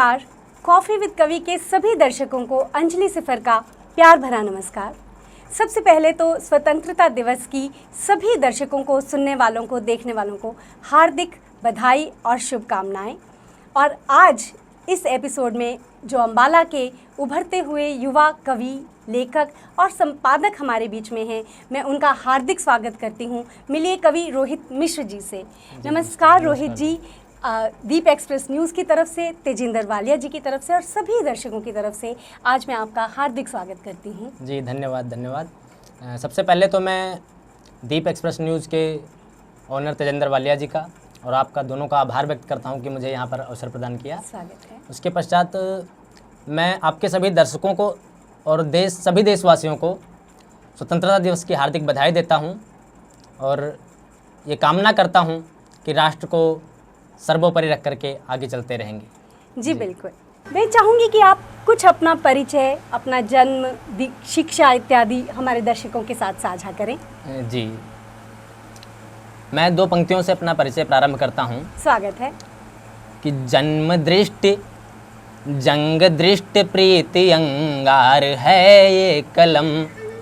नमस्कार। Coffee with कवि के सभी दर्शकों को अंजलि सिफर का प्यार भरा नमस्कार। सबसे पहले तो स्वतंत्रता दिवस की सभी दर्शकों को, सुनने वालों को, देखने वालों को हार्दिक बधाई और शुभकामनाएं। और आज इस एपिसोड में जो अम्बाला के उभरते हुए युवा कवि, लेखक और संपादक हमारे बीच में हैं, मैं उनका हार्दिक स्वागत करती हूं। मिलिए कवि रोहित मिश्र जी से। नमस्कार रोहित जी। दीप एक्सप्रेस न्यूज़ की तरफ से, तेजिंदर वालिया जी की तरफ से और सभी दर्शकों की तरफ से आज मैं आपका हार्दिक स्वागत करती हूँ। जी धन्यवाद। सबसे पहले तो मैं दीप एक्सप्रेस न्यूज़ के ऑनर तेजिंदर वालिया जी का और आपका दोनों का आभार व्यक्त करता हूँ कि मुझे यहाँ पर अवसर प्रदान किया। स्वागत है। उसके पश्चात मैं आपके सभी दर्शकों को और सभी देशवासियों को स्वतंत्रता दिवस की हार्दिक बधाई देता हूँ और ये कामना करता हूँ कि राष्ट्र को सर्वोपरि रख करके आगे चलते रहेंगे। जी बिल्कुल। मैं चाहूँगी कि आप कुछ अपना परिचय, अपना जन्म, शिक्षा इत्यादि हमारे दर्शकों के साथ साझा करें। जी, मैं 2 पंक्तियों से अपना परिचय प्रारंभ करता हूँ। स्वागत है। कि जन्म दृष्टि जंग दृष्टि प्रीति अंगार है ये कलम।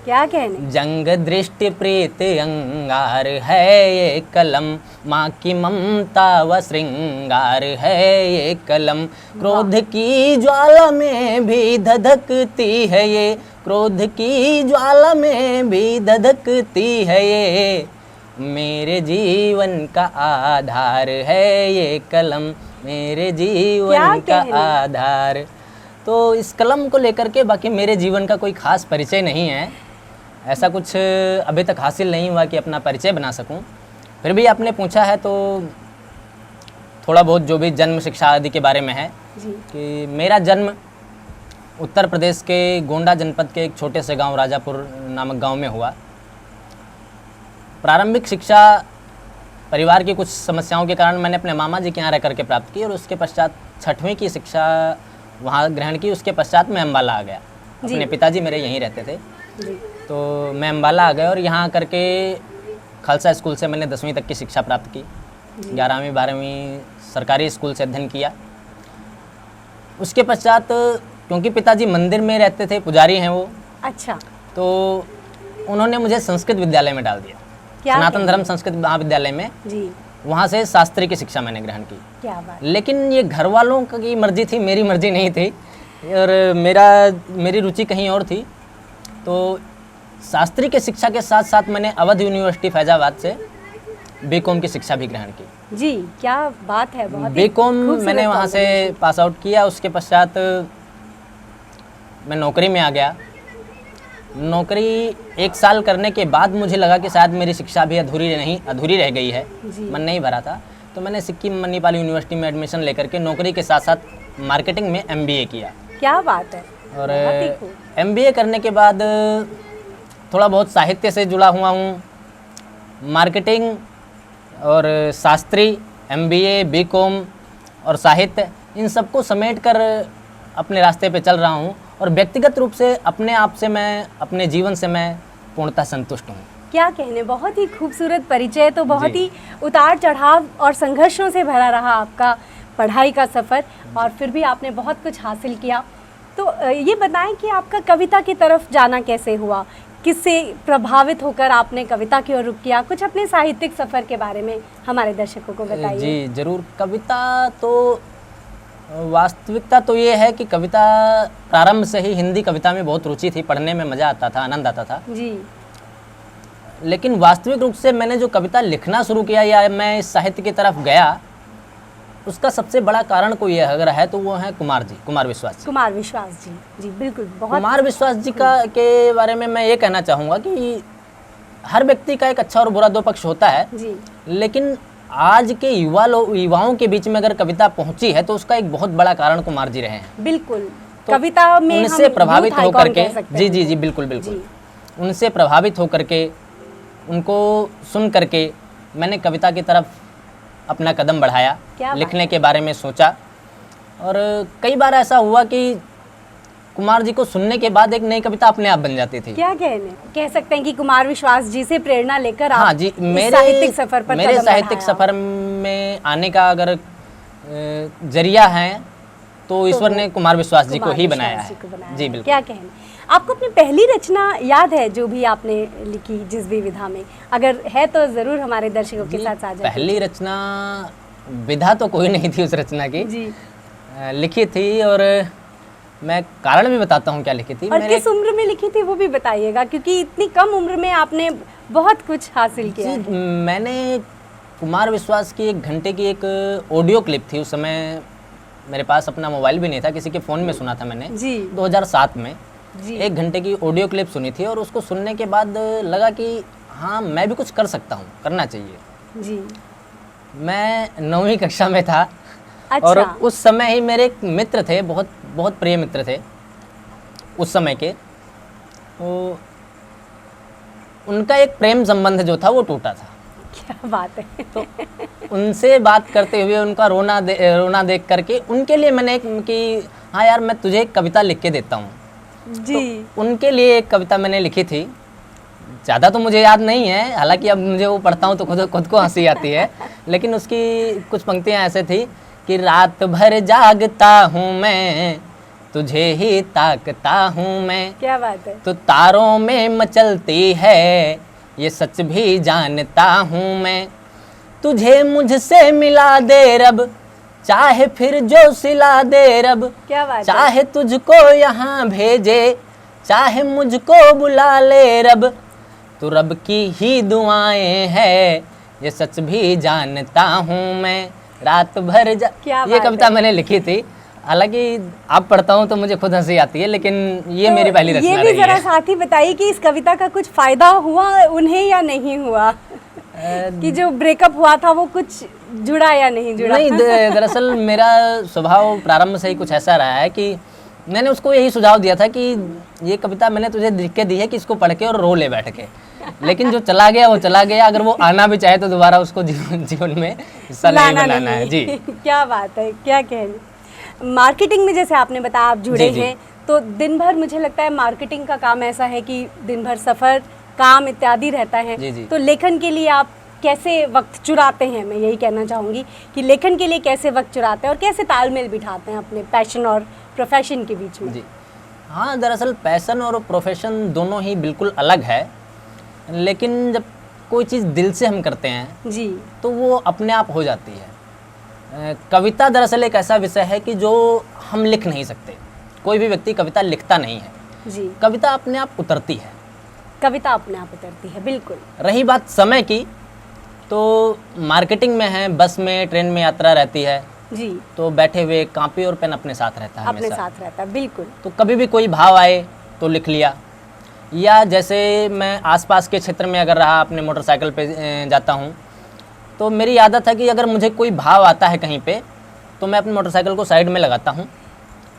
क्या कहने? जंग दृष्टि प्रीति अंगार है ये कलम, माँ की ममता व श्रृंगार है ये कलम। क्रोध की ज्वाला में भी धधकती है ये, क्रोध की ज्वाला में भी धधकती है ये, मेरे जीवन का आधार है ये कलम, मेरे जीवन का आधार। तो इस कलम को लेकर के बाकी मेरे जीवन का कोई खास परिचय नहीं है, ऐसा कुछ अभी तक हासिल नहीं हुआ कि अपना परिचय बना सकूं। फिर भी आपने पूछा है तो थोड़ा बहुत जो भी जन्म, शिक्षा आदि के बारे में है जी। कि मेरा जन्म उत्तर प्रदेश के गोंडा जनपद के एक छोटे से गांव राजापुर नामक गांव में हुआ। प्रारंभिक शिक्षा परिवार की कुछ समस्याओं के कारण मैंने अपने मामा जी के यहाँ रह करके प्राप्त की और उसके पश्चात 6वीं की शिक्षा वहाँ ग्रहण की। उसके पश्चात मैं अम्बाला आ गया। अपने पिताजी मेरे यहीं रहते थे जी। तो मैं अम्बाला आ गया और यहाँ करके खालसा स्कूल से मैंने 10वीं तक की शिक्षा प्राप्त की। 11वीं 12वीं सरकारी स्कूल से अध्ययन किया। उसके पश्चात क्योंकि पिताजी मंदिर में रहते थे, पुजारी हैं वो, अच्छा, तो उन्होंने मुझे संस्कृत विद्यालय में डाल दिया, सनातन धर्म संस्कृत महाविद्यालय में जी। वहाँ से शास्त्री की शिक्षा मैंने ग्रहण की। क्या बात। लेकिन ये घर वालों की मर्जी थी, मेरी मर्जी नहीं थी और मेरी रुचि कहीं और थी। तो शास्त्री के शिक्षा के साथ साथ मैंने अवध यूनिवर्सिटी फैजाबाद से बीकॉम की शिक्षा भी ग्रहण की। जी, क्या बात है। बहुत बीकॉम मैंने वहाँ से पास आउट किया। उसके पश्चात मैं नौकरी में आ गया। नौकरी 1 साल करने के बाद मुझे लगा कि शायद मेरी शिक्षा भी अधूरी रह गई है, मन नहीं भरा था। तो मैंने सिक्किम मणिपाल यूनिवर्सिटी में एडमिशन लेकर के नौकरी के साथ साथ मार्केटिंग में MBA किया। क्या बात है। और MBA करने के बाद थोड़ा बहुत साहित्य से जुड़ा हुआ हूँ। मार्केटिंग और शास्त्री, MBA, बीकॉम और साहित्य, इन सबको समेट कर अपने रास्ते पे चल रहा हूँ और व्यक्तिगत रूप से अपने आप से मैं, अपने जीवन से मैं पूर्णतः संतुष्ट हूँ। क्या कहने, बहुत ही खूबसूरत परिचय। तो बहुत ही उतार चढ़ाव और संघर्षों से भरा रहा आपका पढ़ाई का सफ़र और फिर भी आपने बहुत कुछ हासिल किया। तो ये बताएं कि आपका कविता की तरफ जाना कैसे हुआ, किससे प्रभावित होकर आपने कविता की ओर रुख किया? कुछ अपने साहित्यिक सफ़र के बारे में हमारे दर्शकों को बताइए। जी ज़रूर। कविता तो वास्तविकता तो ये है कि कविता प्रारंभ से ही हिंदी कविता में बहुत रुचि थी, पढ़ने में मज़ा आता था, आनंद आता था जी। लेकिन वास्तविक रूप से मैंने जो कविता लिखना शुरू किया या मैं इस साहित्य की तरफ गया, उसका सबसे बड़ा कारण कोई अगर है तो वो है कुमार विश्वास जी। जी बिल्कुल। बहुत कुमार विश्वास जी के बारे में मैं ये कहना चाहूँगा कि हर व्यक्ति का एक अच्छा और बुरा 2 पक्ष होता है जी। लेकिन आज के युवाओं के बीच में अगर कविता पहुंची है तो उसका एक बहुत बड़ा कारण कुमार जी रहे हैं। बिल्कुल। तो कविता में उनसे प्रभावित होकर के जी बिल्कुल उनसे प्रभावित होकर के, उनको सुन करके मैंने कविता की तरफ अपना कदम बढ़ाया, लिखने के बारे में सोचा और कई बार ऐसा हुआ कि कुमार जी को सुनने के बाद एक नई कविता अपने आप बन जाती थी। क्या कह सकते हैं कि कुमार विश्वास जी से प्रेरणा लेकर हाँ जी, मेरे साहित्यिक सफर में आने का अगर जरिया है तो ईश्वर ने कुमार विश्वास जी को कुमार ही विश्वास बनाया जी को है। बनाया जी है। बिल्कुल। क्या कहने, आपको अपनी पहली रचना याद है जो भी आपने लिखी जिस भी विधा में? अगर है तो जरूर हमारे दर्शकों के जी, साथ साझा पहली रचना विधा तो कोई नहीं थी उस रचना की, जी। लिखी थी, और मैं कारण भी बताता हूँ क्या लिखी थी। और किस उम्र में लिखी थी वो भी बताइएगा, क्योंकि इतनी कम उम्र में आपने बहुत कुछ हासिल किया है। जी, मैंने कुमार विश्वास की 1 घंटे की एक ऑडियो क्लिप थी। उस समय मेरे पास अपना मोबाइल भी नहीं था, किसी के फ़ोन में सुना था मैंने जी 2007 में। जी 1 घंटे की ऑडियो क्लिप सुनी थी और उसको सुनने के बाद लगा कि हाँ, मैं भी कुछ कर सकता हूँ, करना चाहिए। जी। मैं 9वीं कक्षा में था अच्छा। और उस समय ही मेरे एक मित्र थे, बहुत बहुत प्रिय मित्र थे उस समय के। तो उनका एक प्रेम संबंध जो था वो टूटा था। क्या बात है। तो उनसे बात करते हुए उनका रोना देख करके उनके लिए मैंने एक कि हाँ यार, मैं तुझे एक कविता लिख के देता हूँ। जी तो उनके लिए एक कविता मैंने लिखी थी। ज़्यादा तो मुझे याद नहीं है, हालांकि अब मुझे वो पढ़ता हूँ तो खुद को हंसी आती है, लेकिन उसकी कुछ पंक्तियाँ ऐसे थी कि रात भर जागता हूँ मैं, तुझे ही ताकता हूँ मैं, क्या बात है। तो तारों में मचलती है ये सच भी जानता हूँ मैं, तुझे मुझसे मिला दे रब, चाहे फिर जो सिला दे रब, क्या बात है। चाहे तुझको यहाँ भेजे, चाहे मुझको बुला ले रब, तो रब की ही दुआएं है ये सच भी जानता हूँ मैं, रात भर क्या ये बात कविता है। मैंने लिखी थी। हालांकि आप पढ़ता हूँ तो मुझे खुद हंसी आती है, लेकिन ये मेरी पहली रचना ये रही भी जरा है। साथ ही बताइए कि इस कविता का कुछ फायदा हुआ उन्हें या नहीं हुआ? कि जो ब्रेकअप हुआ था वो कुछ जुड़ा या नहीं जुड़ा? नहीं, दरअसल मेरा स्वभाव प्रारंभ से ही कुछ ऐसा रहा है कि मैंने उसको यही सुझाव दिया था कि ये कविता मैंने तुझे लिख के दी है कि इसको पढ़ के और रो ले बैठ के, लेकिन जो चला गया वो चला गया। अगर वो आना भी चाहे तो दोबारा उसको जीवन में हिस्सा नहीं बनाना है। जी क्या बात है, क्या कहने। मार्केटिंग में जैसे आपने बताया आप जुड़े जी, जी। हैं, तो दिन भर मुझे लगता है मार्केटिंग का काम ऐसा है कि दिन भर सफ़र, काम इत्यादि रहता है। जी, जी। तो लेखन के लिए आप कैसे वक्त चुराते हैं? मैं यही कहना चाहूँगी कि लेखन के लिए कैसे वक्त चुराते हैं और कैसे तालमेल बिठाते हैं अपने पैशन और प्रोफेशन के बीच में? जी हाँ, दरअसल पैशन और प्रोफेशन दोनों ही बिल्कुल अलग है, लेकिन जब कोई चीज़ दिल से हम करते हैं जी तो वो अपने आप हो जाती है। कविता दरअसल एक ऐसा विषय है कि जो हम लिख नहीं सकते, कोई भी व्यक्ति कविता लिखता नहीं है, जी। कविता अपने आप उतरती है। कविता अपने आप उतरती है, बिल्कुल। रही बात समय की, तो मार्केटिंग में है, बस में ट्रेन में यात्रा रहती है, जी तो बैठे हुए कापी और पेन अपने साथ रहता है अपने हमेशा। साथ रहता है, बिल्कुल। तो कभी भी कोई भाव आए तो लिख लिया, या जैसे मैं आसपास के क्षेत्र में अगर रहा, अपने मोटरसाइकिल पे जाता हूँ, तो मेरी आदत है कि अगर मुझे कोई भाव आता है कहीं पे तो मैं अपनी मोटरसाइकिल को साइड में लगाता हूँ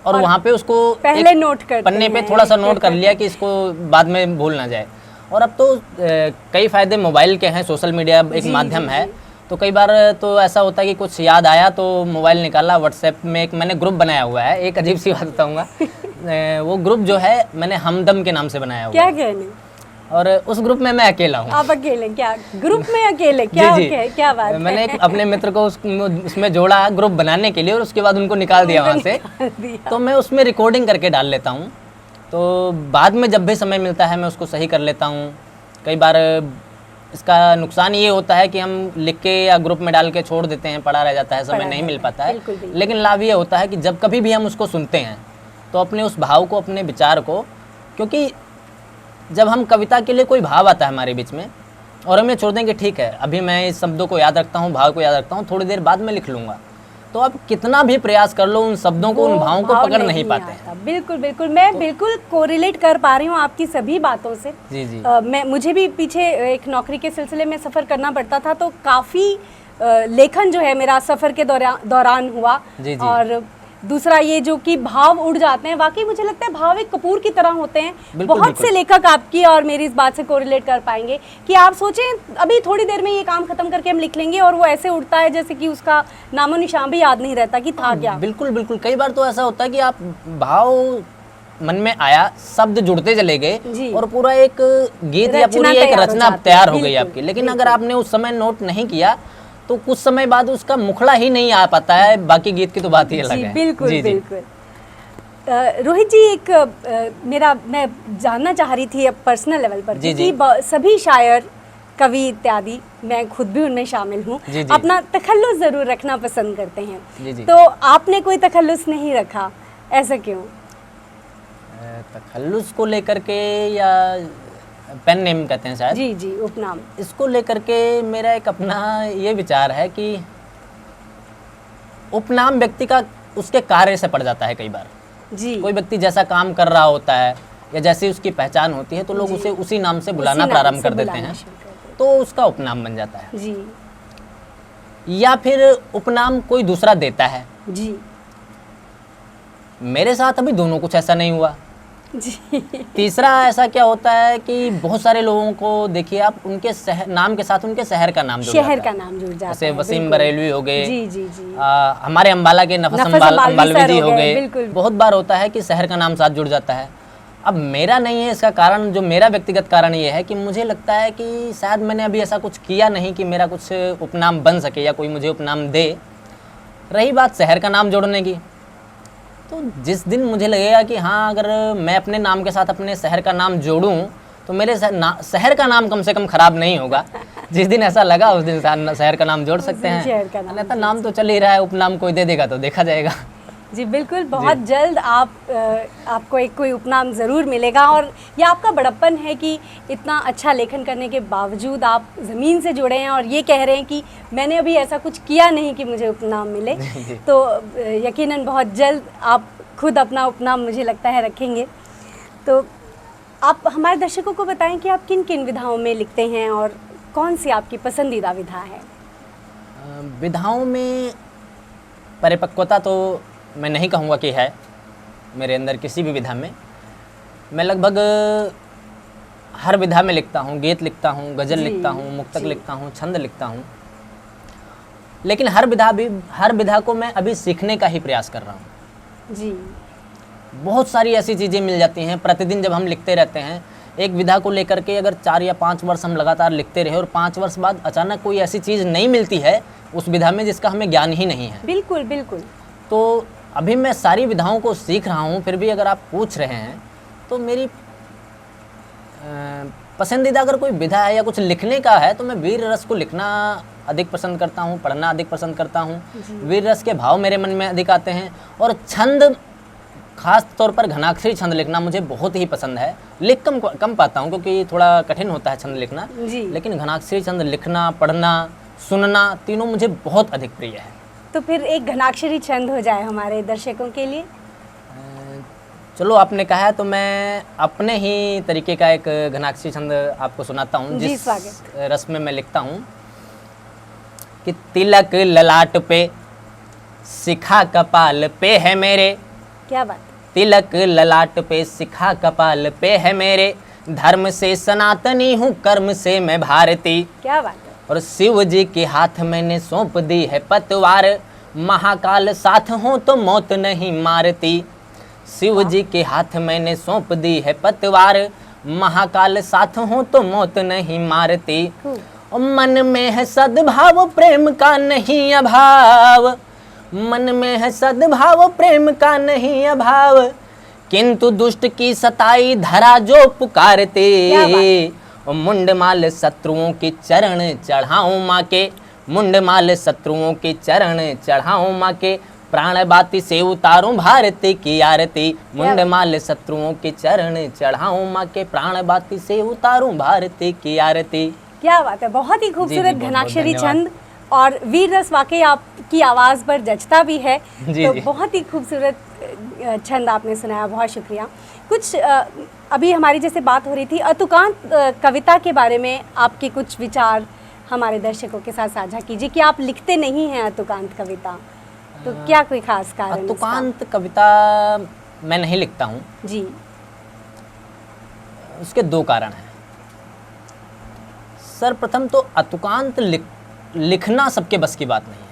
और वहाँ पे उसको पहले एक नोट करते पन्ने पे हैं। थोड़ा सा नोट कर लिया कि इसको बाद में भूल ना जाए। और अब तो कई फ़ायदे मोबाइल के हैं, सोशल मीडिया एक जी, माध्यम जी, है, जी। तो कई बार तो ऐसा होता है कि कुछ याद आया तो मोबाइल निकाला, व्हाट्सएप में एक मैंने ग्रुप बनाया हुआ है। एक अजीब सी बात बताऊँगा, वो ग्रुप जो है मैंने हमदम के नाम से बनाया हुआ क्या है, कहने, और उस ग्रुप में मैं अकेला हूँ। आप अकेले? क्या ग्रुप में अकेले? क्या जी, जी। क्या बात मैंने है? एक अपने मित्र को उसमें जोड़ा ग्रुप बनाने के लिए और उसके बाद उनको निकाल दिया वहाँ से। निकाल दिया। तो मैं उसमें रिकॉर्डिंग करके डाल लेता हूँ, तो बाद में जब भी समय मिलता है मैं उसको सही कर लेता हूँ। कई बार इसका नुकसान ये होता है कि हम लिख के या ग्रुप में डाल के छोड़ देते हैं, पड़ा रह जाता है, समय पड़ा नहीं रहता मिल है, पाता है। बिल्कुल, बिल्कुल। लेकिन लाभ ये होता है कि जब कभी भी हम उसको सुनते हैं तो अपने उस भाव को, अपने विचार को, क्योंकि जब हम कविता के लिए कोई भाव आता है हमारे बीच में और हम ये छोड़ दें कि ठीक है अभी मैं इस शब्दों को याद रखता हूँ, भाव को याद रखता हूँ, थोड़ी देर बाद में लिख लूँगा, तो आप कितना भी प्रयास कर लो उन शब्दों को, उन वो भावों को भाव पकड़ नहीं पाते आता। हैं। बिल्कुल बिल्कुल, मैं बिल्कुल कोरिलेट कर पा रही हूँ आपकी सभी बातों से। जी जी मुझे भी पीछे एक नौकरी के सिलसिले में सफ़र करना पड़ता था, तो काफ़ी लेखन जो है मेरा सफ़र के दौरान हुआ। जी, जी। और दूसरा ये जो कि भाव उड़ जाते हैं, वाकई मुझे लगता है भाव एक कपूर की तरह होते हैं। बिल्कुल, बहुत बिल्कुल। से लेखक आपकी और मेरी इस बात से कोरिलेट कर पाएंगे कि आप सोचें अभी थोड़ी देर में ये काम खत्म करके हम लिख लेंगे और वो ऐसे उड़ता है जैसे कि उसका नामो निशान भी याद नहीं रहता कि था क्या। बिल्कुल बिल्कुल, कई बार तो ऐसा होता है कि आप भाव मन में आया, शब्द जुड़ते चले जी। गए और पूरा एक गीत या रचना पूरी एक तैयार हो रचना जाती है। तैयार हो गई बिल्कुल, आपकी, लेकिन अगर आपने उस समय नोट नहीं किया तो कुछ समय बाद उसका मुखड़ा ही नहीं आ पाता है, बाकी गीत की तो बात ही अलग जी है। बिल्कुल जी, जी। बिल्कुल। रोहित जी, एक मैं जानना चाह रही थी अब पर्सनल लेवल पर जी, कि जी। सभी शायर, कवि इत्यादि, मैं खुद भी उनमें शामिल हूँ, जी, जी। अपना तखल्लुस ज़रूर रखना पसंद करते हैं। जी, जी। तो आपने कोई तखल्लुस नहीं रखा, ऐसा क्यों? तखल्लुस को लेकर के या पेन नेम कहते हैं शायद, जी जी, उपनाम। इसको लेकर के मेरा एक अपना ये विचार है कि उपनाम व्यक्ति का उसके कार्य से पड़ जाता है। कई बार जी, कोई व्यक्ति जैसा काम कर रहा होता है या जैसी उसकी पहचान होती है तो लोग जी। उसे उसी नाम से बुलाना उसी नाम प्रारंभ से कर देते बुलाना हैं, शुरू कर देते तो उसका उपनाम बन जाता है। हैं। जी या फिर उपनाम कोई दूसरा देता है। जी मेरे साथ अभी दोनों कुछ ऐसा नहीं हुआ। जी तीसरा ऐसा क्या होता है कि बहुत सारे लोगों को देखिए आप, उनके नाम के साथ उनके शहर का नाम जुड़ शहर जाता का नाम जुड़ जाता जैसे है। वसीम बिल्कुल। बरेलवी हो गए, जी जी जी। हमारे अम्बाला के नफस नफस अम्बालवी सर जी हो हो गए, गए। बिल्कुल। बहुत बार होता है कि शहर का नाम साथ जुड़ जाता है। अब मेरा नहीं है इसका कारण, जो मेरा व्यक्तिगत कारण ये है कि मुझे लगता है कि शायद मैंने अभी ऐसा कुछ किया नहीं कि मेरा कुछ उपनाम बन सके या कोई मुझे उपनाम दे। रही बात शहर का नाम जोड़ने की, तो जिस दिन मुझे लगेगा कि हाँ अगर मैं अपने नाम के साथ अपने शहर का नाम जोड़ूं तो मेरे शहर का नाम कम से कम खराब नहीं होगा। जिस दिन ऐसा लगा उस दिन शहर का नाम जोड़ सकते दिन शहर का हैं। नाम अन्यथा नाम तो चल ही रहा है, उपनाम कोई दे देगा तो देखा जाएगा। जी बिल्कुल, बहुत जल्द आपको एक कोई उपनाम ज़रूर मिलेगा। और ये आपका बड़प्पन है कि इतना अच्छा लेखन करने के बावजूद आप ज़मीन से जुड़े हैं और ये कह रहे हैं कि मैंने अभी ऐसा कुछ किया नहीं कि मुझे उपनाम मिले। तो यकीनन बहुत जल्द आप खुद अपना उपनाम, मुझे लगता है, रखेंगे। तो आप हमारे दर्शकों को बताएं कि आप किन किन विधाओं में लिखते हैं और कौन सी आपकी पसंदीदा विधा है? विधाओं में परिपक्वता तो मैं नहीं कहूँगा कि है मेरे अंदर किसी भी विधा में। मैं लगभग हर विधा में लिखता हूँ, गीत लिखता हूँ, गज़ल जी, लिखता हूँ, मुक्तक जी। लिखता हूँ, छंद लिखता हूँ। लेकिन हर विधा को मैं अभी सीखने का ही प्रयास कर रहा हूँ। जी बहुत सारी ऐसी चीज़ें मिल जाती हैं प्रतिदिन जब हम लिखते रहते हैं। एक विधा को लेकर के अगर 4 या 5 वर्ष हम लगातार लिखते रहे और 5 वर्ष बाद अचानक कोई ऐसी चीज़ नहीं मिलती है उस विधा में जिसका हमें ज्ञान ही नहीं है, बिल्कुल बिल्कुल। तो अभी मैं सारी विधाओं को सीख रहा हूँ। फिर भी अगर आप पूछ रहे हैं तो मेरी पसंदीदा अगर कोई विधा है या कुछ लिखने का है तो मैं वीर रस को लिखना अधिक पसंद करता हूँ, पढ़ना अधिक पसंद करता हूँ। वीर रस के भाव मेरे मन में अधिक आते हैं। और छंद, खास तौर पर घनाक्षरी छंद लिखना मुझे बहुत ही पसंद है। लिख कम पाता हूँ क्योंकि थोड़ा कठिन होता है छंद लिखना, जी। लेकिन घनाक्षरी छंद लिखना, पढ़ना, सुनना, तीनों मुझे बहुत अधिक प्रिय है। तो फिर एक घनाक्षरी छंद हो जाए हमारे दर्शकों के लिए। चलो आपने कहा है तो मैं अपने ही तरीके का एक घनाक्षरी छंद आपको सुनाता हूँ, जी, जिस स्वागत। रस में मैं लिखता हूँ कि तिलक ललाट पे, शिखा कपाल पे है मेरे। क्या बात। तिलक ललाट पे, शिखा कपाल पे है मेरे। धर्म से सनातनी हूँ, कर्म से मैं भारती। क्या बात है। और शिव जी के हाथ मैंने सौंप दी है पतवार। महाकाल साथ हो तो मौत नहीं मारती। शिव जी के हाथ मैंने सौंप दी है पतवार। महाकाल साथ हो तो मौत नहीं मारती। और मन में है सद्भाव, प्रेम का नहीं अभाव। मन में है सद्भाव, प्रेम का नहीं अभाव। किंतु दुष्ट की सताई धरा जो पुकारते। और मुंडमाल शत्रुओं के चरण चढ़ाऊं माँ के। मुंडमाल शत्रुओं के चरण चढ़ाऊं माँ के। प्राण बाती से उतारूं भारती की आरती। मुंडमाल शत्रुओं के चरण चढ़ाऊं माँ के। प्राण बाती से उतारूं भारती की आरती। क्या बात है, बहुत ही खूबसूरत बहुत-बहुत घनाक्षरी धन्यवाद। छंद। और वीर रस वाकई आपकी आवाज़ पर जचता भी है। जी, तो जी। बहुत ही खूबसूरत छंद आपने सुनाया, बहुत शुक्रिया। कुछ अभी हमारी जैसे बात हो रही थी अतुकांत कविता के बारे में, आपके कुछ विचार हमारे दर्शकों के साथ साझा कीजिए कि आप लिखते नहीं हैं अतुकांत कविता, तो क्या कोई खास कारण इसका? अतुकांत कविता मैं नहीं लिखता हूँ। जी उसके 2 कारण हैं। सर्वप्रथम तो अतुकांत लिखना सबके बस की बात नहीं है।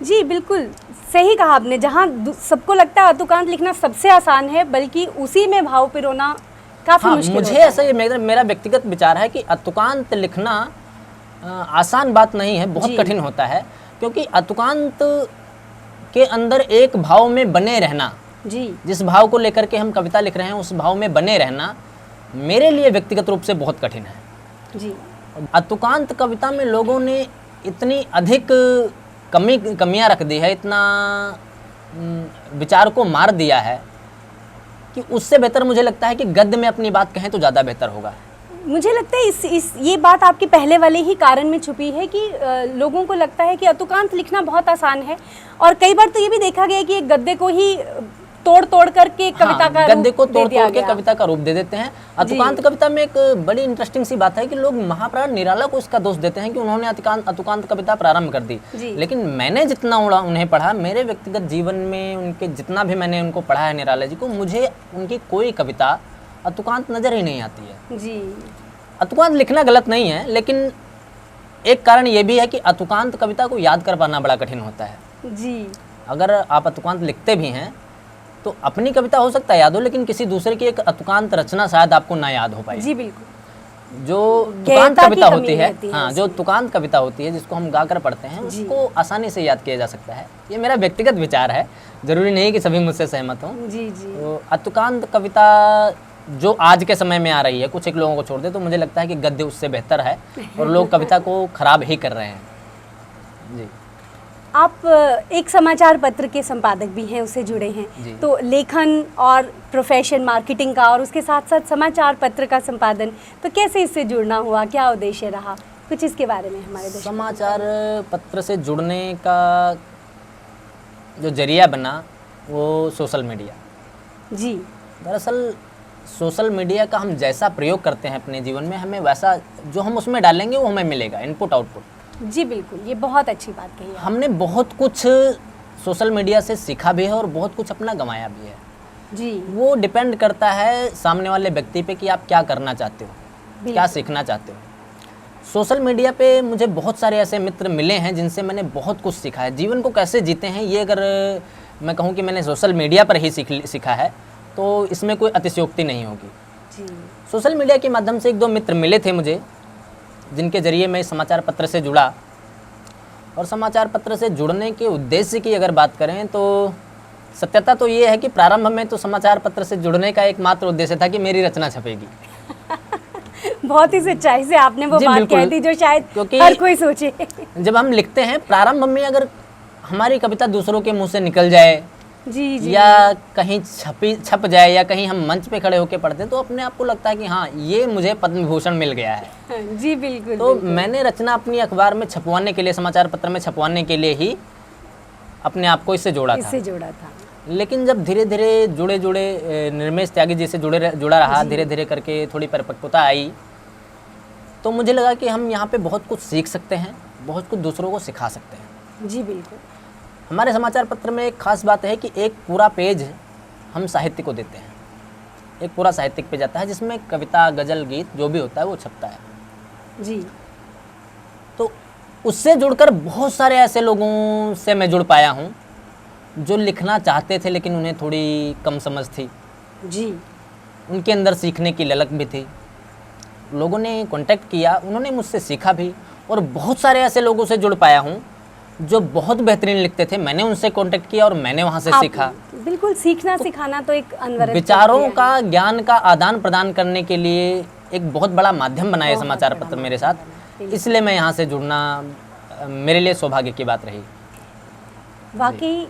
जी बिल्कुल सही कहा आपने। जहाँ सबको लगता है अतुकांत लिखना सबसे आसान है, बल्कि उसी में भाव पिरोना काफ़ी हाँ, मुश्किल मुझे होता है। ऐसा ये मेरा व्यक्तिगत विचार है कि अतुकांत लिखना आसान बात नहीं है, बहुत जी। कठिन होता है, क्योंकि अतुकांत के अंदर एक भाव में बने रहना, जी जिस भाव को लेकर के हम कविता लिख रहे हैं उस भाव में बने रहना मेरे लिए व्यक्तिगत रूप से बहुत कठिन है। जी अतुकांत कविता में लोगों ने इतनी अधिक कमियां रख दी है, इतना विचार को मार दिया है कि उससे बेहतर मुझे लगता है कि गद्य में अपनी बात कहें तो ज़्यादा बेहतर होगा। मुझे लगता है इस ये बात आपके पहले वाले ही कारण में छुपी है कि लोगों को लगता है कि अतुकांत लिखना बहुत आसान है, और कई बार तो ये भी देखा गया है कि एक गद्य को ही तोड़ करके कविता का गद्य को रूप दे दिया तोड़ के गया। कविता का रूप दे देते हैं। अतुकांत कविता में एक बड़ी इंटरेस्टिंग सी बात है कि लोग महाप्राण निराला को इसका दोष देते हैं कि उन्होंने अतुकांत कविता प्रारंभ कर दी, जी। लेकिन मैंने जितना उन्हें पढ़ा, मेरे व्यक्तिगत जीवन में उनके जितना भी मैंने उनको पढ़ा है निराला जी को, मुझे उनकी कोई कविता अतुकांत नजर ही नहीं आती है। जी अतुकांत लिखना गलत नहीं है, लेकिन एक कारण ये भी है कि अतुकांत कविता को याद कर पाना बड़ा कठिन होता है। जी अगर आप अतुकांत लिखते भी हैं तो अपनी कविता हो सकता है याद हो, लेकिन किसी दूसरे की एक अतुकांत रचना शायद आपको ना याद हो पाए। जी बिल्कुल। जो गहरता तुकांत की कविता कमी होती है, रहती है हाँ, जो तुकांत कविता होती है जिसको हम गाकर पढ़ते हैं, जी। उसको आसानी से याद किया जा सकता है। ये मेरा व्यक्तिगत विचार है, जरूरी नहीं कि सभी मुझसे सहमत हों। जी जी तो अतुकांत कविता जो आज के समय में आ रही है, कुछ एक लोगों को छोड़ दे, तो मुझे लगता है कि गद्य उससे बेहतर है और लोग कविता को खराब ही कर रहे हैं। जी। आप एक समाचार पत्र के संपादक भी हैं, उससे जुड़े जी। हैं, तो लेखन और प्रोफेशन मार्केटिंग का और उसके साथ साथ समाचार पत्र का संपादन, तो कैसे इससे जुड़ना हुआ, क्या उद्देश्य रहा, कुछ इसके बारे में हमारे दर्शकों को समाचार पत्र से जुड़ने का जो जरिया बना वो सोशल मीडिया। बताएं। जी दरअसल सोशल मीडिया का हम जैसा प्रयोग करते हैं अपने जीवन में, हमें वैसा जो हम उसमें डालेंगे वो हमें मिलेगा, इनपुट आउटपुट। जी बिल्कुल, ये बहुत अच्छी बात कही है। हमने बहुत कुछ सोशल मीडिया से सीखा भी है और बहुत कुछ अपना गंवाया भी है। जी वो डिपेंड करता है सामने वाले व्यक्ति पे कि आप क्या करना चाहते हो, क्या बिल्कुल। सीखना चाहते हो। सोशल मीडिया पे मुझे बहुत सारे ऐसे मित्र मिले हैं जिनसे मैंने बहुत कुछ सीखा है। जीवन को कैसे जीते हैं ये अगर मैं कहूँ कि मैंने सोशल मीडिया पर ही सीखा है तो इसमें कोई अतिशयोक्ति नहीं होगी। जी सोशल मीडिया के माध्यम से एक दो मित्र मिले थे मुझे, जिनके ज़रिए मैं समाचार पत्र से जुड़ा। और समाचार पत्र से जुड़ने के उद्देश्य की अगर बात करें तो सत्यता तो ये है कि प्रारंभ में तो समाचार पत्र से जुड़ने का एकमात्र उद्देश्य था कि मेरी रचना छपेगी। बहुत ही सच्चाई से आपने वो जी, बात बिल्कुल। कह दी जो शायद क्योंकि हर कोई सोचे। जब हम लिखते हैं प्रारंभ में, अगर हमारी कविता दूसरों के मुंह से निकल जाए जी जी या कहीं छप जाए या कहीं हम मंच पे खड़े होकर पढ़ते हैं तो अपने आप को लगता है कि हाँ, ये मुझे पद्म विभूषण मिल गया है। जी बिल्कुल तो बिल्कुल। मैंने रचना अपनी अखबार में छपवाने के लिए, समाचार पत्र में छपवाने के लिए ही अपने आप को इससे जोड़ा था। इससे जोड़ा था। लेकिन जब धीरे धीरे जुड़े निर्मेश त्यागी जी से जुड़ा रहा, धीरे धीरे करके थोड़ी परिपक्वता आई, तो मुझे लगा कि हम यहाँ पे बहुत कुछ सीख सकते हैं, बहुत कुछ दूसरों को सिखा सकते हैं। जी बिल्कुल। हमारे समाचार पत्र में एक खास बात है कि एक पूरा पेज हम साहित्य को देते हैं। एक पूरा साहित्यिक पेज आता है जिसमें कविता, गज़ल, गीत जो भी होता है वो छपता है। जी तो उससे जुड़कर बहुत सारे ऐसे लोगों से मैं जुड़ पाया हूँ जो लिखना चाहते थे लेकिन उन्हें थोड़ी कम समझ थी। जी उनके अंदर सीखने की ललक भी थी। लोगों ने कांटेक्ट किया, उन्होंने मुझसे सीखा भी, और बहुत सारे ऐसे लोगों से जुड़ पाया हूँ जो बहुत बेहतरीन लिखते थे। मैंने उनसे कांटेक्ट किया और मैंने वहाँ से सीखा। बिल्कुल, सीखना सिखाना तो एक अनवरत विचारों प्रक्रिया है। का, ज्ञान का आदान प्रदान करने के लिए एक बहुत बड़ा माध्यम बना है समाचार पत्र मेरे साथ। इसलिए मैं यहाँ से जुड़ना मेरे लिए सौभाग्य की बात रही। वाकई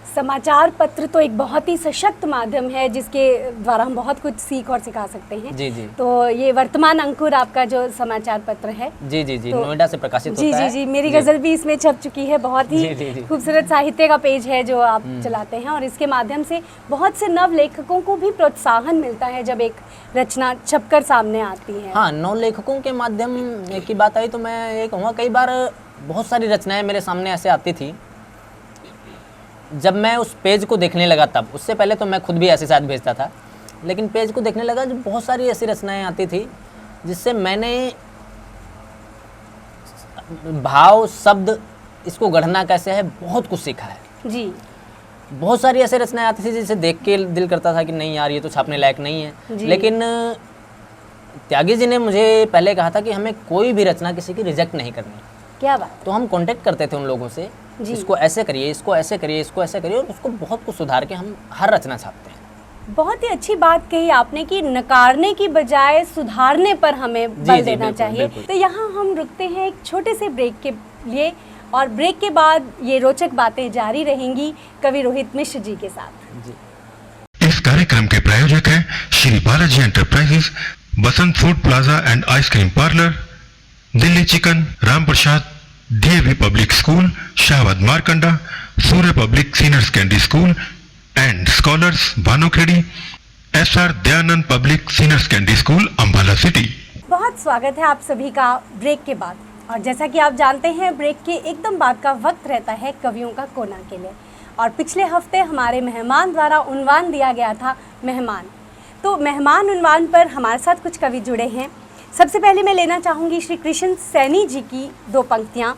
समाचार पत्र तो एक बहुत ही सशक्त माध्यम है जिसके द्वारा हम बहुत कुछ सीख और सिखा सकते हैं। जी जी तो ये वर्तमान अंकुर आपका जो समाचार पत्र है, जी जी जी तो नोएडा से प्रकाशित जी होता जी है। जी मेरी गज़ल भी इसमें छप चुकी है। बहुत जी, जी, ही जी। खूबसूरत साहित्य का पेज है जो आप चलाते हैं, और इसके माध्यम से बहुत से नव लेखकों को भी प्रोत्साहन मिलता है जब एक रचना छपकर सामने आती है। हाँ, नौ लेखकों के माध्यम की बात आई तो मैं ये कहूँगा, कई बार बहुत सारी रचनाएं मेरे सामने ऐसे आती थी जब मैं उस पेज को देखने लगा तब। उससे पहले तो मैं खुद भी ऐसे शायद भेजता था, लेकिन पेज को देखने लगा जब बहुत सारी ऐसी रचनाएं आती थी जिससे मैंने भाव, शब्द, इसको गढ़ना कैसे है, बहुत कुछ सीखा है। जी बहुत सारी ऐसी रचनाएं आती थी जिसे देख के दिल करता था कि नहीं यार, ये तो छापने लायक नहीं है। जी। लेकिन त्यागी जी ने मुझे पहले कहा था कि हमें कोई भी रचना किसी की रिजेक्ट नहीं करनी। क्या बात। तो हम कांटेक्ट करते थे उन लोगों से, जी। इसको ऐसे करिए, इसको ऐसे करिए, इसको ऐसे करिए, और उसको बहुत कुछ सुधार के हम हर रचना छापते हैं। बहुत ही अच्छी बात कही आपने कि नकारने की बजाय सुधारने पर हमें बल जी, देना बिल्कुल, चाहिए। बिल्कुल। तो यहाँ हम रुकते हैं एक छोटे से ब्रेक के लिए, और ब्रेक के बाद ये रोचक बातें जारी रहेंगी कवि रोहित मिश्र जी के साथ। जी। इस कार्यक्रम के प्रायोजक हैं Shri Balaji enterprises, Basant food plaza and ice cream parlour, Delhi chicken, Ram Prasad, DAV public school, Shahbad Markanda, Surya public senior secondary school and scholars, Bhanukhedi, SR Dayanand public senior secondary school, Ambala city. बहुत स्वागत है आप सभी का ब्रेक के बाद। और जैसा कि आप जानते हैं, ब्रेक के एकदम बाद का वक्त रहता है कवियों का कोना के लिए। और पिछले हफ्ते हमारे मेहमान द्वारा उन्वान दिया गया था मेहमान। तो मेहमान उन्वान पर हमारे साथ कुछ कवि जुड़े हैं। सबसे पहले मैं लेना चाहूँगी श्री कृष्ण सैनी जी की दो पंक्तियाँ।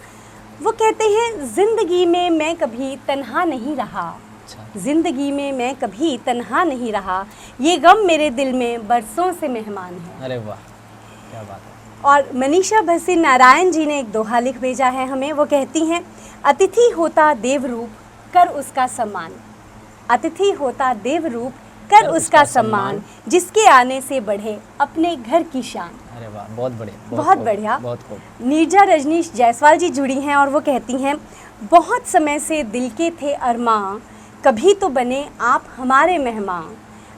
वो कहते हैं, जिंदगी में मैं कभी तन्हा नहीं रहा, जिंदगी में मैं कभी तन्हा नहीं रहा, ये गम मेरे दिल में बरसों से मेहमान है। अरे वाह, क्या बात है। और मनीषा भसीन नारायण जी ने एक दोहा लिख भेजा है हमें। वो कहती हैं, अतिथि होता देवरूप कर उसका सम्मान, अतिथि होता देवरूप कर उसका सम्मान, जिसके आने से बढ़े अपने घर की शान। अरे वाह, बहुत बढ़िया, बहुत बढ़िया। बहुत खूब। नीरजा रजनीश जायसवाल जी जुड़ी हैं और वो कहती हैं, बहुत समय से दिल के थे अरमां, कभी तो बने आप हमारे मेहमान,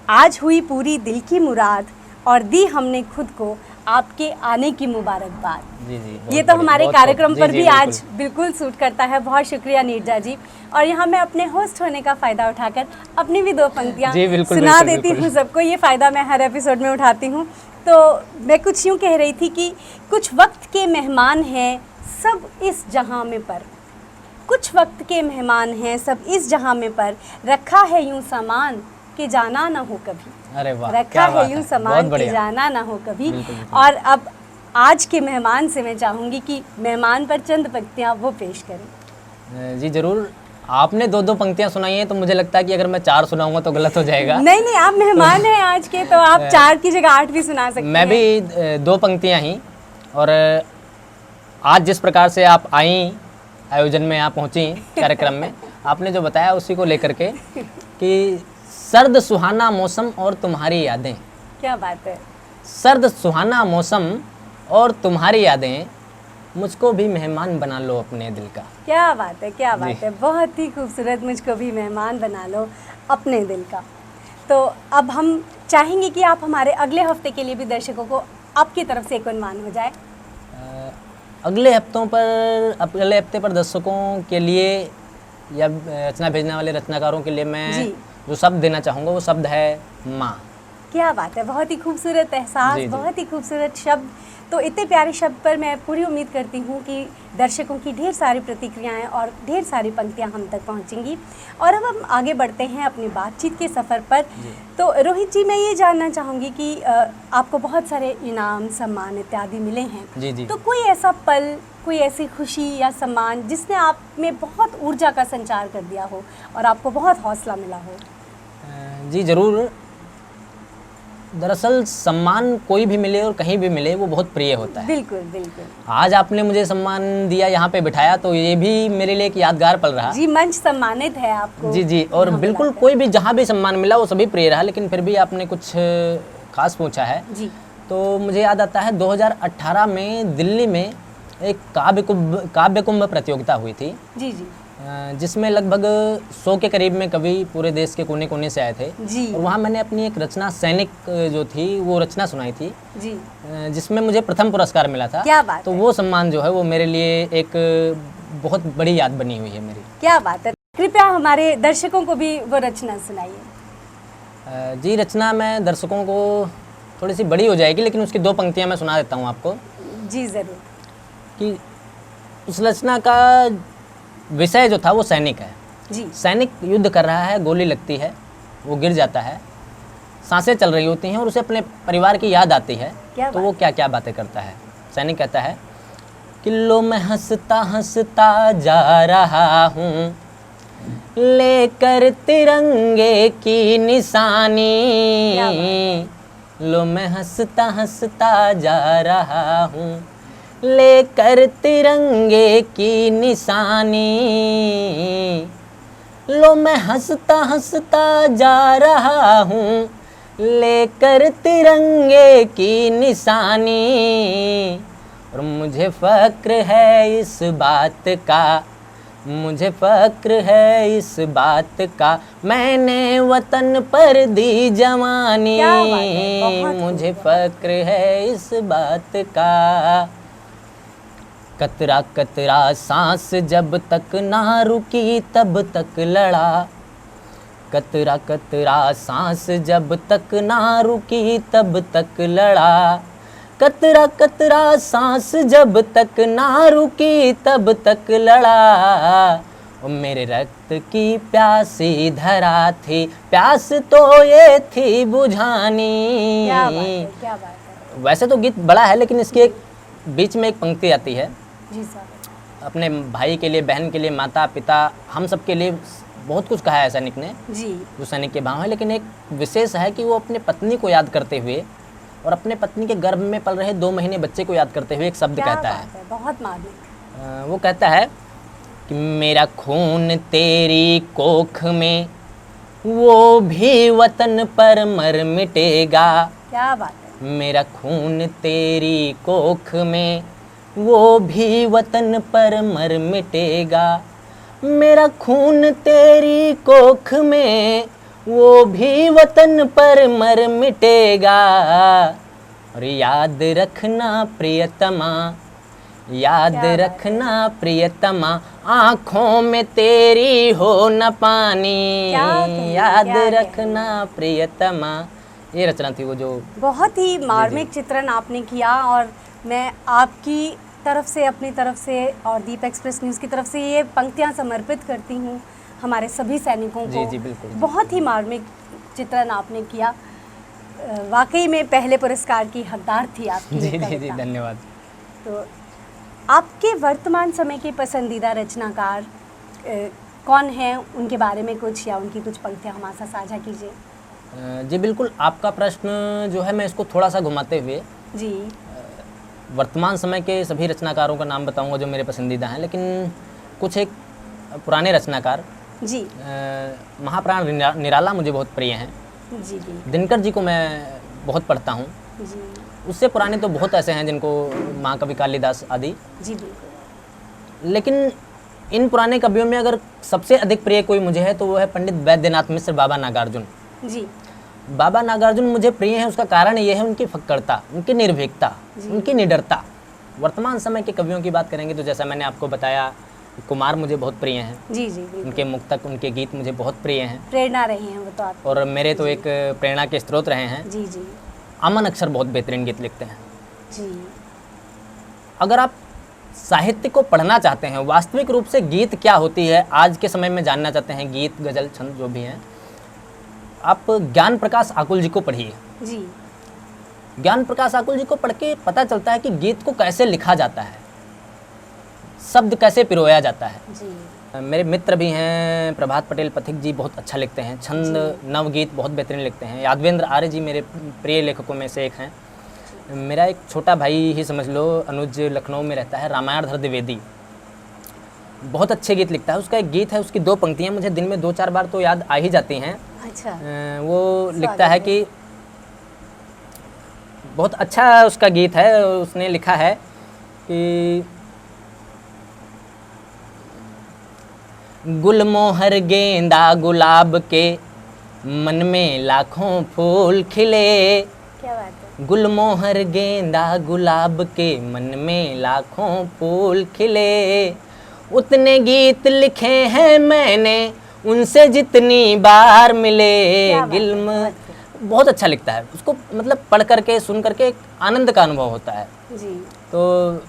आज हुई पूरी दिल की मुराद, और दी हमने खुद को आपके आने की मुबारकबाद। जी जी, बहुत ये तो बढ़िया, हमारे बहुत कार्यक्रम खूब। पर जी, भी जी, आज बिल्कुल सूट करता है। बहुत शुक्रिया नीरजा जी। और यहाँ मैं अपने होस्ट होने का फ़ायदा उठाकर अपनी भी दो पंक्तियाँ जी, बिल्कुल, सुना बिल्कुल, देती बिल्कुल। हूँ सबको। ये फ़ायदा मैं हर एपिसोड में उठाती हूँ। तो मैं कुछ यूँ कह रही थी कि कुछ वक्त के मेहमान हैं सब इस जहाँ में पर, कुछ वक्त के मेहमान हैं सब इस जहाँ में पर, रखा है यूँ सामान कि जाना ना हो कभी। अरे वाह, रखा क्या है बात यूँ है, सामान बहुत कि बढ़िया। जाना ना हो कभी। बिल्कुल, बिल्कुल। और अब आज के मेहमान से मैं चाहूँगी कि मेहमान पर चंद पंक्तियाँ वो पेश करें। जी जरूर। आपने दो दो पंक्तियां सुनाई हैं, तो मुझे लगता है कि अगर मैं 4 सुनाऊंगा तो गलत हो जाएगा। नहीं नहीं, आप मेहमान हैं आज के, तो आप 4 की जगह 8 भी सुना सकते हैं। मैं भी 2 पंक्तियां ही। और आज जिस प्रकार से आप आई आयोजन में, यहाँ पहुँची कार्यक्रम में, आपने जो बताया उसी को लेकर के कि सर्द सुहाना मौसम और तुम्हारी यादें, क्या बात है। सर्द सुहाना मौसम और तुम्हारी यादें, मुझको भी मेहमान बना लो अपने दिल का। क्या बात है, क्या बात जी। है। बहुत ही खूबसूरत, मुझको भी मेहमान बना लो अपने दिल का। तो अब हम चाहेंगे कि आप हमारे अगले हफ्ते के लिए भी दर्शकों को आपकी तरफ से एक उन्वान हो जाए। अगले हफ्ते पर दर्शकों के लिए या रचना भेजने वाले रचनाकारों के लिए मैं जी। जो शब्द देना चाहूँगा वो शब्द है माँ। क्या बात है, बहुत ही खूबसूरत एहसास, जी, जी। बहुत ही खूबसूरत शब्द। तो इतने प्यारे शब्द पर मैं पूरी उम्मीद करती हूँ कि दर्शकों की ढेर सारी प्रतिक्रियाएं और ढेर सारी पंक्तियाँ हम तक पहुँचेंगी। और अब हम आगे बढ़ते हैं अपनी बातचीत के सफ़र पर। तो रोहित जी, मैं ये जानना चाहूँगी कि आपको बहुत सारे इनाम, सम्मान इत्यादि मिले हैं। जी जी। तो कोई ऐसा पल, कोई ऐसी खुशी या सम्मान जिसने आप में बहुत ऊर्जा का संचार कर दिया हो और आपको बहुत हौसला मिला हो? जी ज़रूर। दरअसल सम्मान कोई भी मिले और कहीं भी मिले वो बहुत प्रिय होता है। बिल्कुल बिल्कुल। आज आपने मुझे सम्मान दिया, यहाँ पे बिठाया, तो ये भी मेरे लिए एक यादगार पल रहा। जी, मंच सम्मानित है आपको। जी जी। और यहाँ बिल्कुल बुलाकर। कोई भी जहाँ भी सम्मान मिला वो सभी प्रिय रहा, लेकिन फिर भी आपने कुछ खास पूछा है। जी। तो मुझे याद आता है 2018 में दिल्ली में एक काव्य कुंभ प्रतियोगिता हुई थी, जी जी जिसमें लगभग 100 के करीब में कवि पूरे देश के कोने कोने से आए थे। जी और वहाँ मैंने अपनी एक रचना सैनिक जो थी वो रचना सुनाई थी, जी। जिसमें मुझे प्रथम पुरस्कार मिला था। क्या बात तो है। वो सम्मान जो है वो मेरे लिए एक बहुत बड़ी याद बनी हुई है मेरी। क्या बात है। कृपया हमारे दर्शकों को भी वो रचना सुनाइए। जी, रचना मैं दर्शकों को थोड़ी सी बड़ी हो जाएगी, लेकिन उसकी 2 पंक्तियाँ मैं सुना देता हूँ आपको। जी ज़रूर। कि उस रचना का विषय जो था वो सैनिक है। जी। सैनिक युद्ध कर रहा है, गोली लगती है, वो गिर जाता है, सांसें चल रही होती हैं और उसे अपने परिवार की याद आती है। क्या तो वो क्या क्या बातें करता है। सैनिक कहता है कि लो मैं हंसता हंसता जा रहा हूँ, लेकर तिरंगे की निशानी, लो मैं हंसता हंसता जा रहा हूँ, लेकर तिरंगे की निशानी। लो मैं हंसता हंसता जा रहा हूँ, लेकर तिरंगे की निशानी। और मुझे फ़क्र है इस बात का, मुझे फ़क्र है इस बात का, मैंने वतन पर दी जवानी। क्या बात है, बहुत मुझे खूब। फ़क्र है इस बात का। कतरा कतरा सांस जब तक ना रुकी तब तक लड़ा, कतरा कतरा सांस जब तक ना रुकी तब तक लड़ा, कतरा कतरा सांस जब तक ना रुकी तब तक लड़ा। ओ मेरे रक्त की प्यासी धरा थी, प्यास तो ये थी बुझानी। क्या बात है, क्या बात है। वैसे तो गीत बड़ा है, लेकिन इसके बीच में एक पंक्ति आती है, जी साहब। अपने भाई के लिए, बहन के लिए, माता पिता, हम सब के लिए बहुत कुछ कहा है सैनिक ने, जी जो सैनिक के भाव है। लेकिन एक विशेष है कि वो अपने पत्नी को याद करते हुए और अपने पत्नी के गर्भ में पल रहे 2 महीने बच्चे को याद करते हुए एक शब्द क्या कहता बात है, बहुत मार्मिक। वो कहता है कि मेरा खून तेरी कोख में, वो भी वतन पर मर मिटेगा। क्या बात है। मेरा खून तेरी कोख में, वो भी वतन पर मर मिटेगा। मेरा खून तेरी कोख में, वो भी वतन पर मर मिटेगा। और याद रखना प्रियतमा, याद क्या बात है। रखना प्रियतमा, आँखों में तेरी हो न पानी। क्या कहें, याद क्या कहें। रखना प्रियतमा। ये रचना थी वो जो बहुत ही मार्मिक चित्रण आपने किया, और मैं आपकी तरफ से, अपनी तरफ से और दीप एक्सप्रेस न्यूज़ की तरफ से ये पंक्तियाँ समर्पित करती हूँ हमारे सभी सैनिकों जी, को। जी, बिल्कुल। बहुत ही मार्मिक चित्रण आपने किया। वाकई में पहले पुरस्कार की हकदार थी आपकी जी ये जी जी, कविता। धन्यवाद। तो आपके वर्तमान समय के पसंदीदा रचनाकार कौन हैं, उनके बारे में कुछ या उनकी कुछ पंक्तियाँ हमारे साथ साझा कीजिए। जी बिल्कुल, आपका प्रश्न जो है मैं इसको थोड़ा सा घुमाते हुए जी वर्तमान समय के सभी रचनाकारों का नाम बताऊंगा जो मेरे पसंदीदा हैं, लेकिन कुछ एक पुराने रचनाकार, जी महाप्राण निराला मुझे बहुत प्रिय हैं। जी जी दिनकर जी को मैं बहुत पढ़ता हूँ। जी उससे पुराने तो बहुत ऐसे हैं जिनको महाकवि कालिदास आदि, जी बिल्कुल। लेकिन इन पुराने कवियों में अगर सबसे अधिक प्रिय कोई मुझे है तो वो है पंडित वैद्यनाथ मिश्र, बाबा नागार्जुन। जी बाबा नागार्जुन मुझे प्रिय है, उसका कारण ये है उनकी फक्कड़ता, उनकी निर्भीकता, उनकी निडरता। वर्तमान समय के कवियों की बात करेंगे तो जैसा मैंने आपको बताया, कुमार मुझे बहुत प्रिय हैं। जी जी बिल्कुल। उनके मुक्तक, उनके गीत मुझे बहुत प्रिय हैं प्रेरणा रही हैं वो तो आप। और मेरे तो एक प्रेरणा के स्रोत रहे हैं। जी जी अमन अक्सर बहुत बेहतरीन गीत लिखते हैं। जी अगर आप साहित्य को पढ़ना चाहते हैं, वास्तविक रूप से गीत क्या होती है आज के समय में जानना चाहते हैं, गीत गज़ल छंद जो भी हैं, आप ज्ञान प्रकाश आकुल जी को पढ़िए। जी ज्ञान प्रकाश आकुल जी को पढ़ के पता चलता है कि गीत को कैसे लिखा जाता है, शब्द कैसे पिरोया जाता है। जी मेरे मित्र भी हैं, प्रभात पटेल पथिक जी बहुत अच्छा लिखते हैं, छंद नवगीत बहुत बेहतरीन लिखते हैं। यादवेंद्र आर्य जी मेरे प्रिय लेखकों में से एक हैं। मेरा एक छोटा भाई ही समझ लो, अनुज, लखनऊ में रहता है, रामायणधर द्विवेदी, बहुत अच्छे गीत लिखता है। उसका एक गीत है, उसकी 2 पंक्तियाँ मुझे दिन में 2-4 बार तो याद आ ही जाती हैं। अच्छा वो लिखता है कि बहुत अच्छा उसका गीत है, उसने लिखा है कि गुलमोहर गेंदा गुलाब के, मन में लाखों फूल खिले। क्या बात है। गुलमोहर गेंदा गुलाब के, मन में लाखों फूल खिले। उतने गीत लिखे हैं मैंने, उनसे जितनी बार मिले। क्या बात है, गिल्म बहुत अच्छा लिखता है, उसको मतलब पढ़ करके, सुन करके एक आनंद का अनुभव होता है। जी तो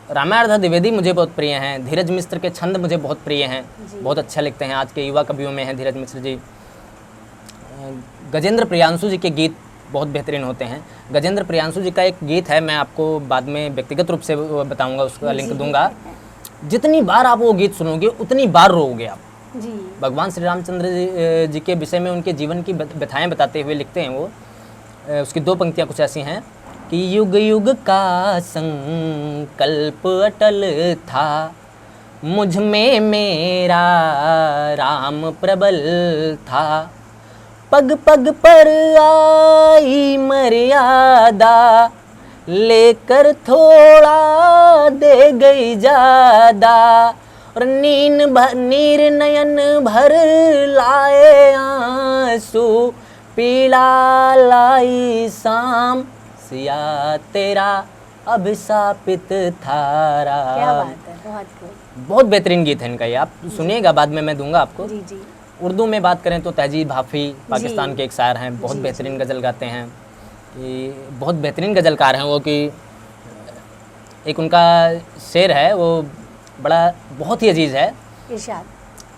रामायणधर द्विवेदी मुझे बहुत प्रिय हैं। धीरज मिश्र के छंद मुझे बहुत प्रिय हैं, बहुत अच्छा लिखते हैं। आज के युवा कवियों में हैं धीरज मिश्र जी। गजेंद्र प्रियांशु जी के गीत बहुत बेहतरीन होते हैं। गजेंद्र प्रियांशु जी का एक गीत है, मैं आपको बाद में व्यक्तिगत रूप से बताऊंगा, उसका लिंक दूंगा। जितनी बार आप वो गीत सुनोगे उतनी बार रोओगे आप। जी भगवान श्री रामचंद्र जी के विषय में, उनके जीवन की व्यथाएं बताते हुए लिखते हैं वो उसकी दो पंक्तियाँ कुछ ऐसी हैं कि युग युग का संकल्प अटल था, मुझ में मेरा राम प्रबल था, पग पग पर आई मर्यादा, लेकर थोड़ा दे गई ज्यादा, और नीर नयन भर लाए आंसू, पीड़ा लाई शाम सिया तेरा अभिशापित थारा। क्या बात है, बहुत खूब। बहुत बेहतरीन गीत है इनका, ये आप सुनिएगा, बाद में मैं दूंगा आपको। जी जी। उर्दू में बात करें तो तहजीब हाफी पाकिस्तान जी। के एक शायर हैं, बहुत जी, बेहतरीन गज़ल गाते हैं, कि बहुत बेहतरीन गज़लकार हैं वो। कि एक उनका शेर है वो बड़ा बहुत ही अजीज़ है इरशाद।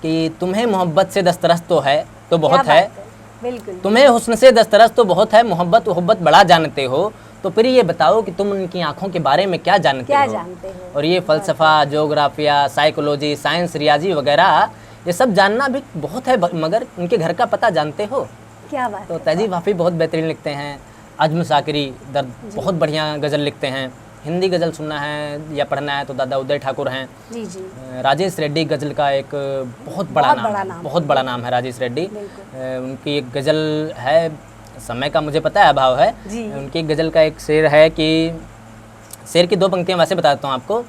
कि तुम्हें मोहब्बत से दस्तरस तो है तो क्या बहुत बात है, बिल्कुल। तुम्हें हुस्न से दस्तरस तो बहुत है, मोहब्बत मोहब्बत बड़ा जानते हो, तो फिर ये बताओ कि तुम उनकी आंखों के बारे में क्या जानते क्या हो। जानते हो। और ये फ़लसफ़ा, जोग्राफिया, साइकोलॉजी, साइंस, रियाजी वगैरह ये सब जानना भी बहुत है, मगर उनके घर का पता जानते हो। क्या बात तो है। तहजीब हाफी बहुत बेहतरीन लिखते हैं। अजम साकरी दर्द बहुत बढ़िया गज़ल लिखते हैं। हिंदी गज़ल सुनना है या पढ़ना है तो दादा उदय ठाकुर हैं। जी जी। राजेश रेड्डी गज़ल का एक बहुत बड़ा नाम, बहुत बड़ा नाम है राजेश रेड्डी। उनकी एक गज़ल है, समय का मुझे पता है अभाव है, उनकी एक गज़ल का एक शेर है कि शेर की दो पंक्तियाँ वैसे बताता हूँ आपको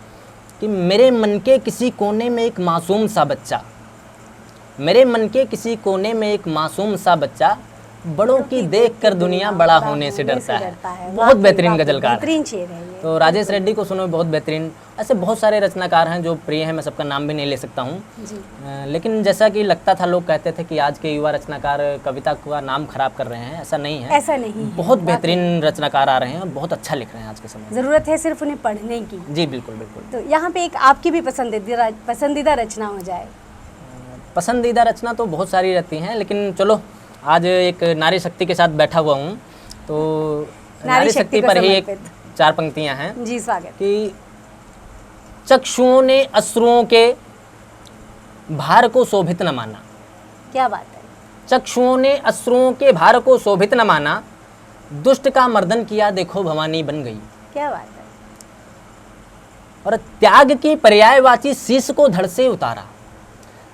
कि मेरे मन के किसी कोने में एक मासूम सा बच्चा, मेरे मन के किसी कोने में एक मासूम सा बच्चा, बड़ों की देखकर दुनिया बड़ा होने से डरता है। बहुत बेहतरीन गज़लकार, बेहतरीन शेर है ये। तो राजेश रेड्डी को सुनो, बहुत बेहतरीन। ऐसे बहुत सारे रचनाकार हैं जो प्रिय हैं, मैं सबका नाम भी नहीं ले सकता हूँ। लेकिन जैसा कि लगता था, लोग कहते थे कि आज के युवा रचनाकार कविता का नाम खराब कर रहे हैं, ऐसा नहीं है। ऐसा नहीं, बहुत बेहतरीन रचनाकार आ रहे हैं और बहुत अच्छा लिख रहे हैं आज के समय। ज़रूरत है सिर्फ उन्हें पढ़ने की। जी बिल्कुल बिल्कुल। तो यहाँ पे एक आपकी भी पसंदीदा रचना हो जाए। पसंदीदा रचना तो बहुत सारी रहती हैं, लेकिन चलो आज एक नारी शक्ति के साथ बैठा हुआ हूँ, तो नारी शक्ति पर ही एक चार पंक्तियाँ हैं। जी स्वागत। कि चक्षुओं ने अश्रुओं के भार को शोभित न माना। क्या बात है। चक्षुओं ने अश्रुओं के भार को शोभित न माना, दुष्ट का मर्दन किया देखो भवानी बन गई। क्या बात है। और त्याग की पर्यायवाची शीश को धड़ से उतारा,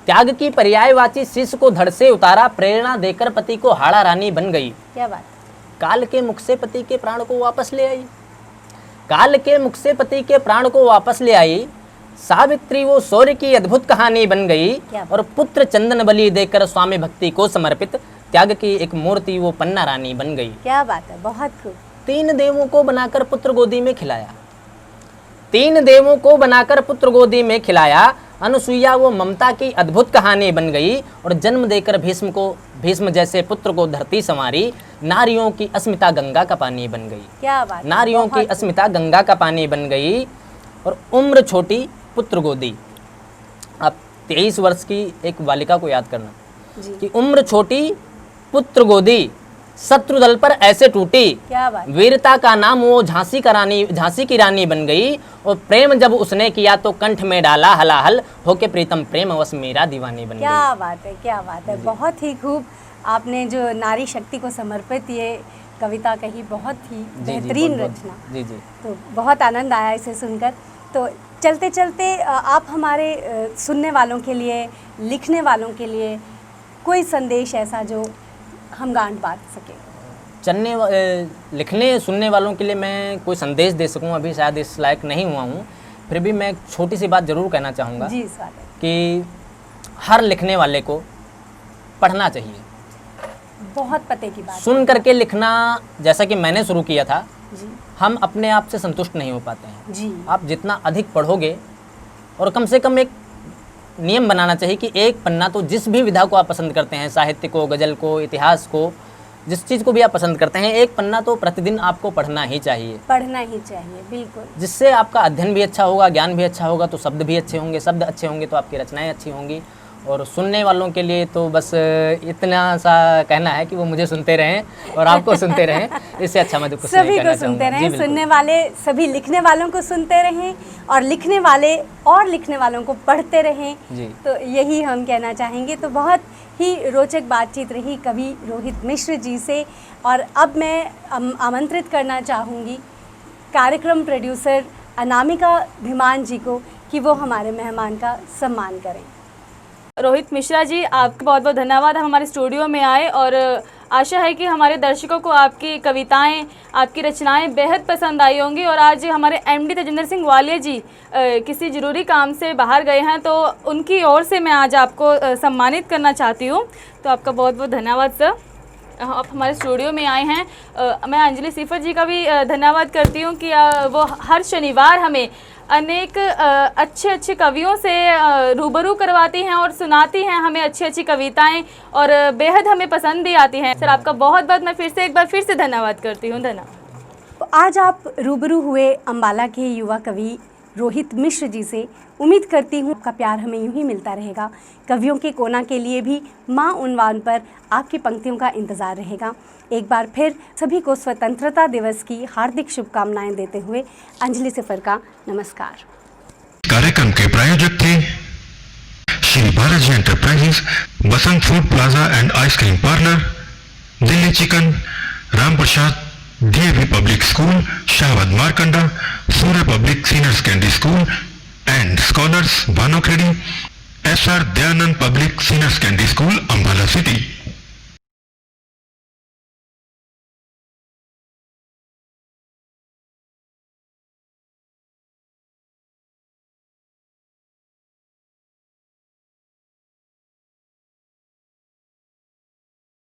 त्याग की पर्यायवाची शीश को धड़ से उतारा, प्रेरणा देकर पति को हाड़ा रानी बन गई। क्या बात। काल के मुख से पति के प्राण को वापस ले आई, काल के मुख से पति के प्राण को वापस ले आई, सावित्री वो शौर्य की अद्भुत कहानी बन गई। और पुत्र चंदन बलि देकर स्वामी भक्ति को समर्पित, त्याग की एक मूर्ति वो पन्ना रानी बन गई। क्या बात है, बहुत खूब। 3 देवों को बनाकर पुत्र गोदी में खिलाया, 3 देवों को बनाकर पुत्र गोदी में खिलाया, अनुसुईया वो ममता की अद्भुत कहानी बन गई। और जन्म देकर भीष्म जैसे पुत्र को धरती संवारी, नारियों की अस्मिता गंगा का पानी बन गई। क्या बात। नारियों की अस्मिता गंगा का पानी बन गई। और उम्र छोटी पुत्र गोदी, आप 23 वर्ष की एक बालिका को याद करना कि उम्र छोटी पुत्र गोदी, शत्रुदल पर ऐसे टूटी। क्या बात। वीरता का नाम वो झांसी की रानी बन गई। और प्रेम जब उसने किया तो कंठ में डाला हलाहल, होके प्रीतम प्रेम वश मेरा दीवानी बन गई। क्या बात है, क्या बात है। बहुत ही खूब आपने जो नारी शक्ति को समर्पित ये कविता कही, बहुत ही बेहतरीन रचना। जी जी। तो बहुत आनंद आया इसे सुनकर। तो चलते चलते आप हमारे सुनने वालों के लिए, लिखने वालों के लिए कोई संदेश ऐसा जो हम गांठ बांध सके। लिखने सुनने वालों के लिए मैं कोई संदेश दे सकूं, अभी शायद इस लायक नहीं हुआ हूं, फिर भी मैं एक छोटी सी बात ज़रूर कहना चाहूँगा। जी स्वागत। कि हर लिखने वाले को पढ़ना चाहिए। बहुत पते की बात। सुन करके लिखना, जैसा कि मैंने शुरू किया था, जी। हम अपने आप से संतुष्ट नहीं हो पाते हैं। जी। आप जितना अधिक पढ़ोगे, और कम से कम एक नियम बनाना चाहिए कि एक पन्ना तो जिस भी विधा को आप पसंद करते हैं, साहित्य को, गज़ल को, इतिहास को, जिस चीज़ को भी आप पसंद करते हैं, एक पन्ना तो प्रतिदिन आपको पढ़ना ही चाहिए। पढ़ना ही चाहिए, बिल्कुल। जिससे आपका अध्ययन भी अच्छा होगा, ज्ञान भी अच्छा होगा, तो शब्द भी अच्छे होंगे, शब्द अच्छे होंगे तो आपकी रचनाएं अच्छी होंगी। और सुनने वालों के लिए तो बस इतना सा कहना है कि वो मुझे सुनते रहें और आपको सुनते रहें, इससे अच्छा मैं तो कुछ नहीं कहना चाहूँगा। सभी को सुनते रहें, सुनने वाले सभी लिखने वालों को सुनते रहें, और लिखने वाले और लिखने वालों को पढ़ते रहें। तो यही हम कहना चाहेंगे। तो बहुत ही रोचक बातचीत रही कवि रोहित मिश्र जी से। और अब मैं आमंत्रित करना चाहूँगी कार्यक्रम प्रोड्यूसर अनामिका धीमान जी को कि वो हमारे मेहमान का सम्मान करें। रोहित मिश्रा जी, आपका बहुत बहुत धन्यवाद, हम हमारे स्टूडियो में आए और आशा है कि हमारे दर्शकों को आपकी कविताएं, आपकी रचनाएं बेहद पसंद आई होंगी। और आज हमारे एमडी तेजिंदर सिंह वालिया जी किसी ज़रूरी काम से बाहर गए हैं, तो उनकी ओर से मैं आज आपको सम्मानित करना चाहती हूं। तो आपका बहुत बहुत धन्यवाद सर, आप हमारे स्टूडियो में आए हैं। मैं अंजलि सिफर जी का भी धन्यवाद करती हूं कि वो हर शनिवार हमें अनेक अच्छे अच्छे कवियों से रूबरू करवाती हैं और सुनाती हैं हमें अच्छी अच्छी कविताएं, और बेहद हमें पसंद भी आती हैं। सर आपका बहुत बहुत मैं एक बार फिर से धन्यवाद करती हूँ। धन्यवाद। तो आज आप रूबरू हुए अम्बाला के युवा कवि रोहित मिश्र जी से। उम्मीद करती हूँ आपका प्यार हमें यूं ही मिलता रहेगा। कवियों के कोना के लिए भी माँ उन्वान पर आपकी पंक्तियों का इंतज़ार रहेगा। एक बार फिर सभी को स्वतंत्रता दिवस की हार्दिक शुभकामनाएं देते हुए अंजलि सिफर का नमस्कार। कार्यक्रम के प्रायोजक थे Shri Balaji enterprises, Basant food plaza and ice cream parlour, Delhi chicken, Ram Prasad DAV public school, Shahbad Markanda, Surya public senior secondary school and scholars, Bhanukhedi, SR Dayanand public senior secondary school, Ambala city.